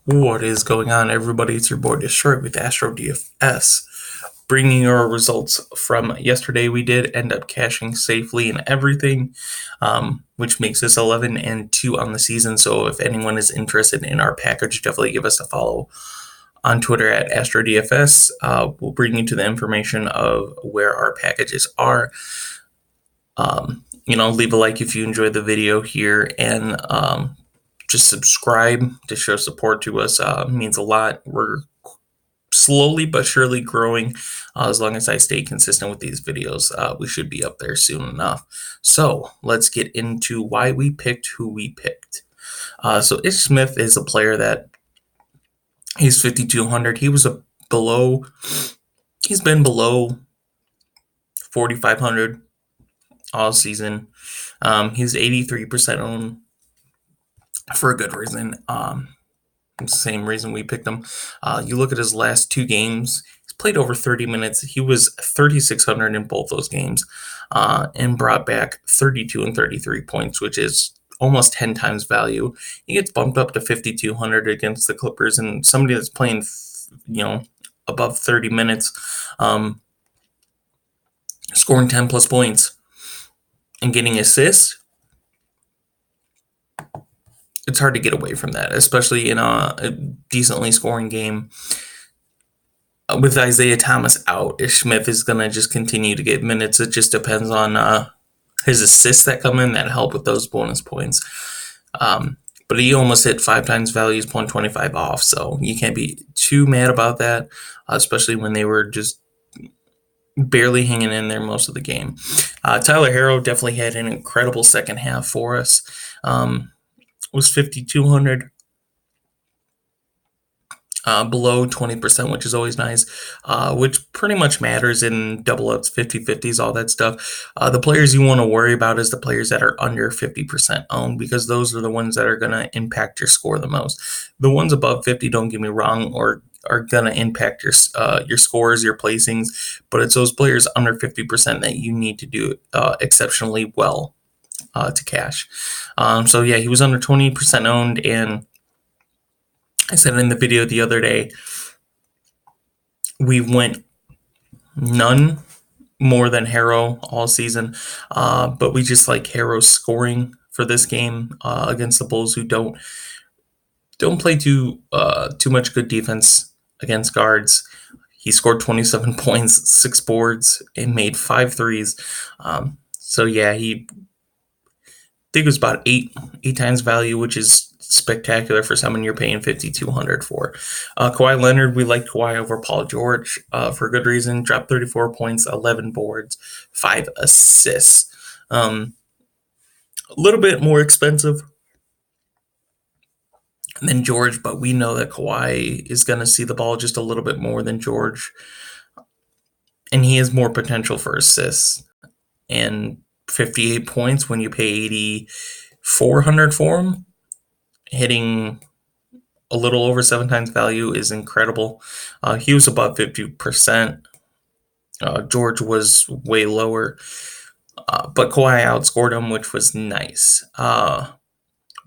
What is going on, everybody? It's your boy Destroy with Astrodfs, bringing your results from yesterday. We did end up cashing safely and everything, which makes us 11-2 on the season. So if anyone is interested in our package, definitely give us a follow on Twitter at AstroDFS. We'll bring you to the information of where our packages are. Leave a like if you enjoyed the video here, and just subscribe to show support to us. Means a lot. We're slowly but surely growing. As long as I stay consistent with these videos, we should be up there soon enough. So let's get into why we picked who we picked. So Ish Smith is a player that he's 5,200. He's been below 4,500 all season. He's 83% owned for a good reason. Same reason we picked him. You look at his last two games, he's played over 30 minutes. He was 3,600 in both those games, and brought back 32 and 33 points, which is almost 10 times value. He gets bumped up to 5,200 against the Clippers, and somebody that's playing, above 30 minutes, scoring 10 plus points and getting assists. It's hard to get away from that, especially in a decently scoring game. With Isaiah Thomas out, Ish Smith is going to just continue to get minutes. It just depends on his assists that come in that help with those bonus points. But he almost hit 5 times value, 0.25 off, so you can't be too mad about that, especially when they were just barely hanging in there most of the game. Tyler Herro definitely had an incredible second half for us. Was 5,200, below 20%, which is always nice, which pretty much matters in double ups, 50-50s, all that stuff. The players you want to worry about is the players that are under 50% owned, because those are the ones that are going to impact your score the most. The ones above 50, don't get me wrong, or are going to impact your scores, your placings, but it's those players under 50% that you need to do exceptionally well to cash. So yeah, he was under 20% owned, and I said in the video the other day, we went none more than Herro all season, but we just like Herro's scoring for this game against the Bulls, who don't play too much good defense against guards. He scored 27 points, 6 boards, and made 5 threes. So yeah, I think it was about eight times value, which is spectacular for someone you're paying 5,200 for. Kawhi Leonard, we like Kawhi over Paul George for good reason. Dropped 34 points, 11 boards, 5 assists. A little bit more expensive than George, but we know that Kawhi is going to see the ball just a little bit more than George, and he has more potential for assists. And 58 points when you pay 8,400 for him, hitting a little over 7 times value is incredible. He was above 50%. George was way lower, but Kawhi outscored him, which was nice.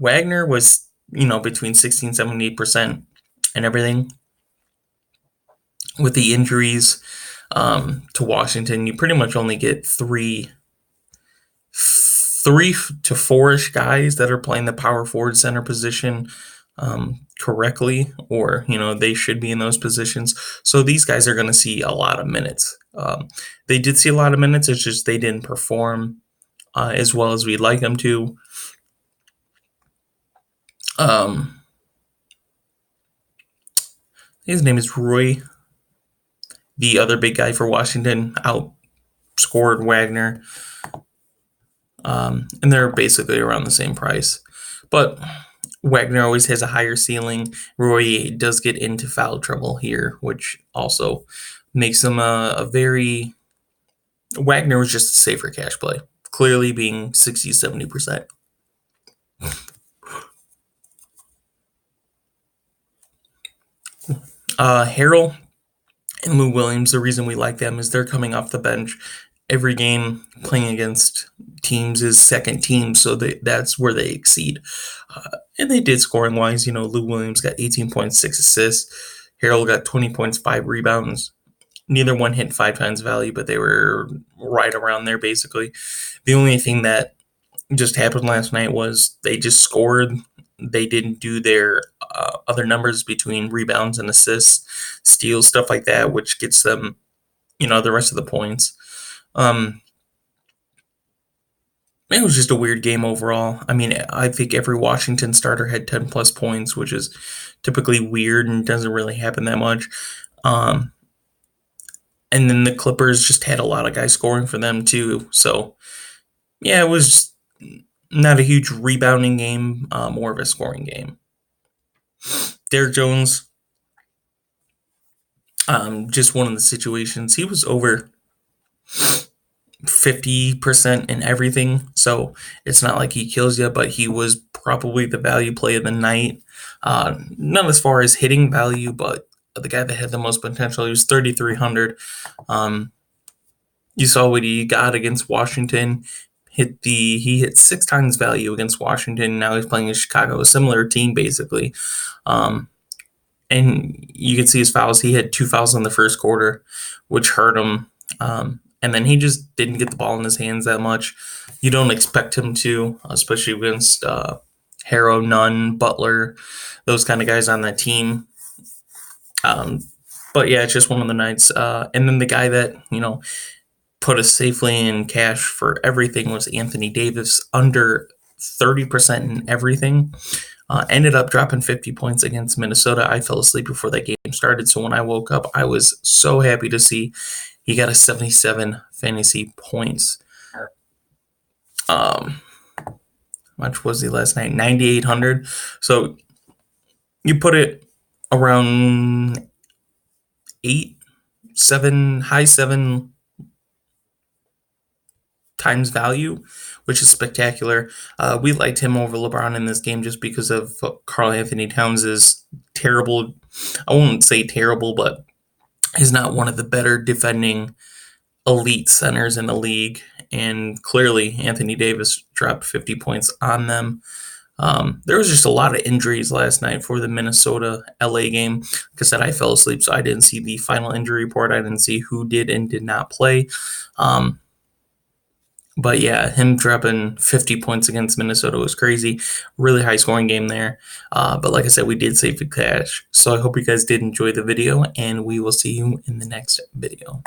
Wagner was, between 60 and 70% and everything. With the injuries to Washington, you pretty much only get 3 to 4-ish guys that are playing the power forward center position correctly, or they should be in those positions. So these guys are going to see a lot of minutes. They did see a lot of minutes. It's just they didn't perform as well as we'd like them to. His name is Roy, the other big guy for Washington, outscored Wagner. And they're basically around the same price. But Wagner always has a higher ceiling. Roy does get into foul trouble here, which also makes him Wagner was just a safer cash play, clearly being 60-70%. Harrell and Lou Williams, the reason we like them is they're coming off the bench every game playing against teams is second team, so that's where they exceed. And they did scoring wise. Lou Williams got 18.6 assists. Harold got 20 points, 5 rebounds. Neither one hit 5 times value, but they were right around there basically. The only thing that just happened last night was they just scored. They didn't do their other numbers between rebounds and assists, steals, stuff like that, which gets them, the rest of the points. It was just a weird game overall. I mean, I think every Washington starter had 10 plus points, which is typically weird and doesn't really happen that much. And then the Clippers just had a lot of guys scoring for them too. So, yeah, it was not a huge rebounding game, more of a scoring game. Derrick Jones, just one of the situations. He was over 50% in everything, so it's not like he kills you, but he was probably the value play of the night. Not as far as hitting value, but the guy that had the most potential. He was 3,300. You saw what he got against Washington. He hit 6 times value against Washington. Now he's playing in Chicago, a similar team basically. And you can see his fouls. He had 2 fouls in the first quarter, which hurt him. And then he just didn't get the ball in his hands that much. You don't expect him to, especially against Harrow, Nunn, Butler, those kind of guys on that team. But yeah, it's just one of the nights. And then the guy that, put us safely in cash for everything was Anthony Davis, under 30% in everything. Ended up dropping 50 points against Minnesota. I fell asleep before that game started, so when I woke up, I was so happy to see he got a 77 fantasy points. How much was he last night? 9,800. So you put it around high 7 times value, which is spectacular. We liked him over LeBron in this game just because of Karl Anthony Towns' terrible, I won't say terrible, but he's not one of the better defending elite centers in the league. And clearly Anthony Davis dropped 50 points on them. There was just a lot of injuries last night for the Minnesota-LA game. Like I said, I fell asleep, so I didn't see the final injury report. I didn't see who did and did not play. But yeah, him dropping 50 points against Minnesota was crazy. Really high scoring game there. But like I said, we did save the cash. So I hope you guys did enjoy the video, and we will see you in the next video.